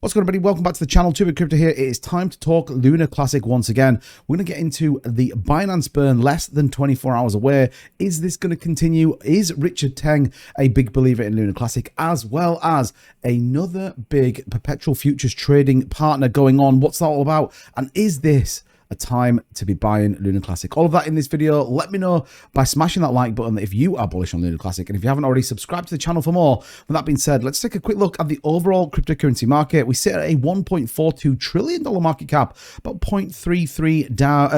What's going on, everybody? Welcome back to the channel. 2Bit Crypto here. It is time to talk Luna Classic once again. We're going to get into the Binance burn less than 24 hours away. Is this going to continue? Is Richard Teng a big believer in Luna Classic, as well as another big perpetual futures trading partner going on? What's that all about? And is this a time to be buying Luna Classic? All of that in this video. Let me know by smashing that like button if you are bullish on Luna Classic, and if you haven't already, subscribe to the channel for more. With that being said, let's take a quick look at the overall cryptocurrency market. We sit at a $1.42 trillion market cap, about 0.33 down,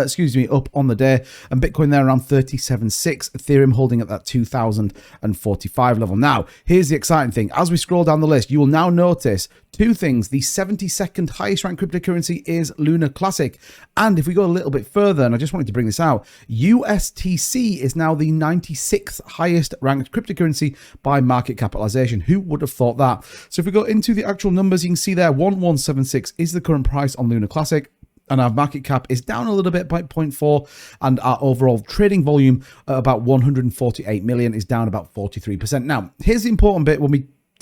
up on the day, and Bitcoin there around 37.6, Ethereum holding at that 2045 level. Now, here's the exciting thing. As we scroll down the list, you will now notice two things. The 72nd highest ranked cryptocurrency is Luna Classic. And if we go a little bit further, and I just wanted to bring this out, USTC is now the 96th highest ranked cryptocurrency by market capitalization. Who would have thought that? So if we go into the actual numbers, you can see there 1176 is the current price on Luna Classic. And our market cap is down a little bit by 0.4, and our overall trading volume at about 148 million is down about 43%. Now, here's the important bit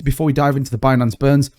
before we dive into the Binance burns.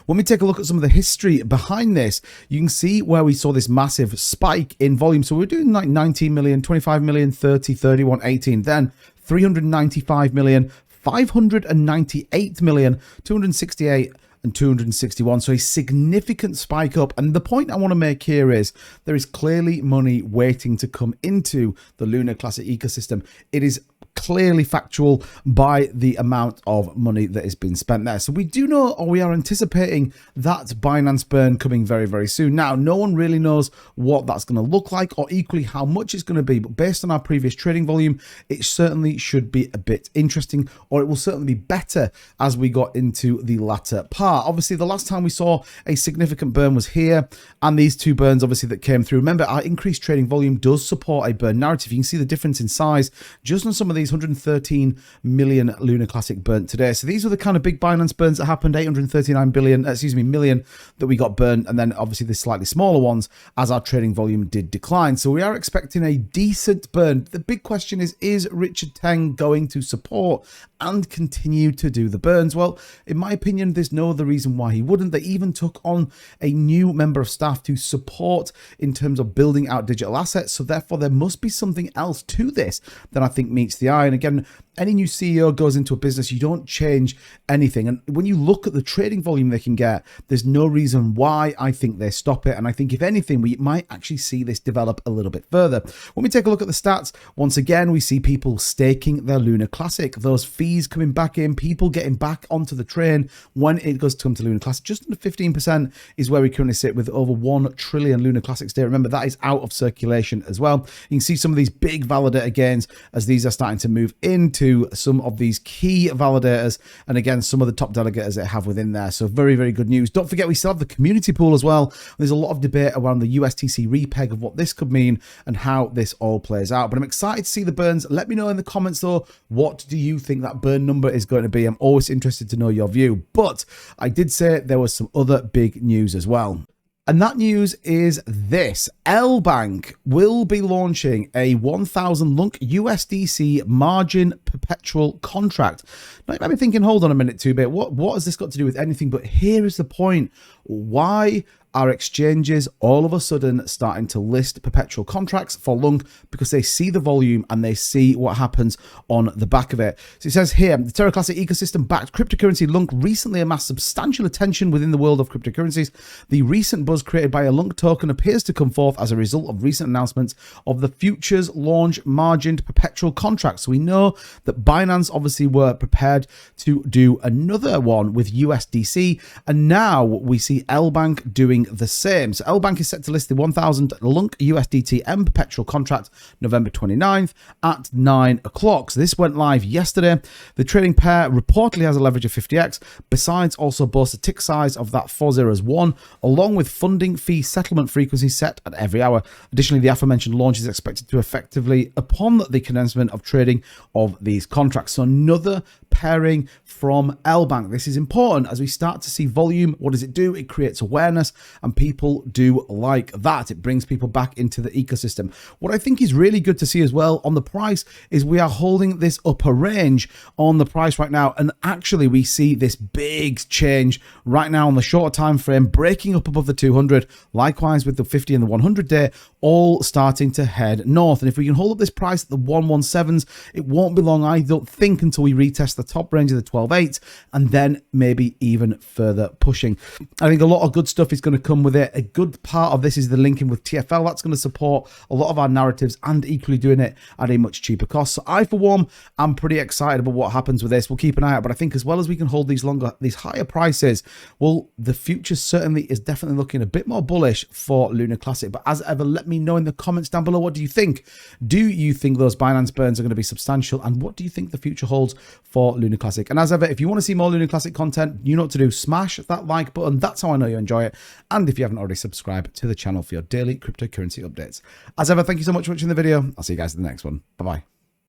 When we take a look at some of the history behind this, you can see where we saw this massive spike in volume. So we're doing like 19 million, 25 million, 30, 31, 18, then 395 million, 598 million, 268 and 261. So a significant spike up. And the point I want to make here is there is clearly money waiting to come into the Luna Classic ecosystem. It is clearly factual by the amount of money that is being spent there. So we do know, or we are anticipating, that Binance burn coming very, very soon. Now, no one really knows what that's going to look like or equally how much it's going to be, but based on our previous trading volume, it certainly should be a bit interesting, or it will certainly be better as we got into the latter part. Obviously, the last time we saw a significant burn was here, and these two burns obviously that came through. Remember, our increased trading volume does support a burn narrative. You can see the difference in size just on some of these. 113 million Luna Classic burnt today. So these were the kind of big Binance burns that happened. 839 million that we got burnt, and then obviously the slightly smaller ones as our trading volume did decline. So we are expecting a decent burn. The big question is Richard Teng going to support and continue to do the burns? Well, in my opinion, there's no other reason why he wouldn't. They even took on a new member of staff to support in terms of building out digital assets. So therefore, there must be something else to this that I think meets the eye. And again, any new CEO goes into a business, you don't change anything. And when you look at the trading volume they can get, there's no reason why I think they stop it. And I think if anything, we might actually see this develop a little bit further. When we take a look at the stats, once again, we see people staking their Luna Classic, those fees coming back in, people getting back onto the train when it goes to come to Luna Classic. Just under 15% is where we currently sit with over 1 trillion Luna Classics today. Remember, that is out of circulation as well. You can see some of these big validator gains as these are starting to move into some of these key validators, and again, some of the top delegators they have within there. So very, very good news. Don't forget, we still have the community pool as well. There's a lot of debate around the USTC repeg of what this could mean and how this all plays out. But I'm excited to see the burns. Let me know in the comments though, what do you think that burn number is going to be? I'm always interested to know your view. But I did say there was some other big news as well. And that news is this. LBank will be launching a 1,000 Lunc USDC margin perpetual contract. Now, you might be thinking, hold on a minute, 2Bit, what has this got to do with anything? But here is the point. Why are exchanges all of a sudden starting to list perpetual contracts for Lunc? Because they see the volume and they see what happens on the back of it. So it says here, the Terra Classic ecosystem-backed cryptocurrency Lunc recently amassed substantial attention within the world of cryptocurrencies. The recent buzz created by a Lunc token appears to come forth as a result of recent announcements of the futures launch margined perpetual contracts. So we know that Binance obviously were prepared to do another one with USDC, and now we see LBank doing the same. So LBank is set to list the 1000 Lunc USDTM perpetual contract November 29th at 9 o'clock. So this went live yesterday. The trading pair reportedly has a leverage of 50x, besides also boasts a tick size of that 401, along with funding fee settlement frequency set at every hour. Additionally, the aforementioned launch is expected to effectively upon the commencement of trading of these contracts. So another pairing from LBank. This is important as we start to see volume. What does it do? It creates awareness, and people do like that. It brings people back into the ecosystem. What I think is really good to see as well on the price is we are holding this upper range on the price right now, and actually we see this big change right now on the shorter time frame, breaking up above the 200. Likewise with the 50 and the 100 day, all starting to head north. And if we can hold up this price at the 117s, it won't be long, I don't think, until we retest the top range of the 12.8 and then maybe even further pushing. I think a lot of good stuff is going to come with it. A good part of this is the linking with TFL. That's going to support a lot of our narratives and equally doing it at a much cheaper cost. So I, for one, am pretty excited about what happens with this. We'll keep an eye out, but I think as well as we can hold these higher prices, well, the future certainly is definitely looking a bit more bullish for Luna Classic. But as ever, let me know in the comments down below, what do you think? Do you think those Binance burns are going to be substantial? And what do you think the future holds for Luna Classic? And as ever, if you want to see more Luna Classic content, you know what to do. Smash that like button. That's how I know you enjoy it. And if you haven't already, subscribe to the channel for your daily cryptocurrency updates. As ever, thank you so much for watching the video. I'll see you guys in the next one. Bye-bye.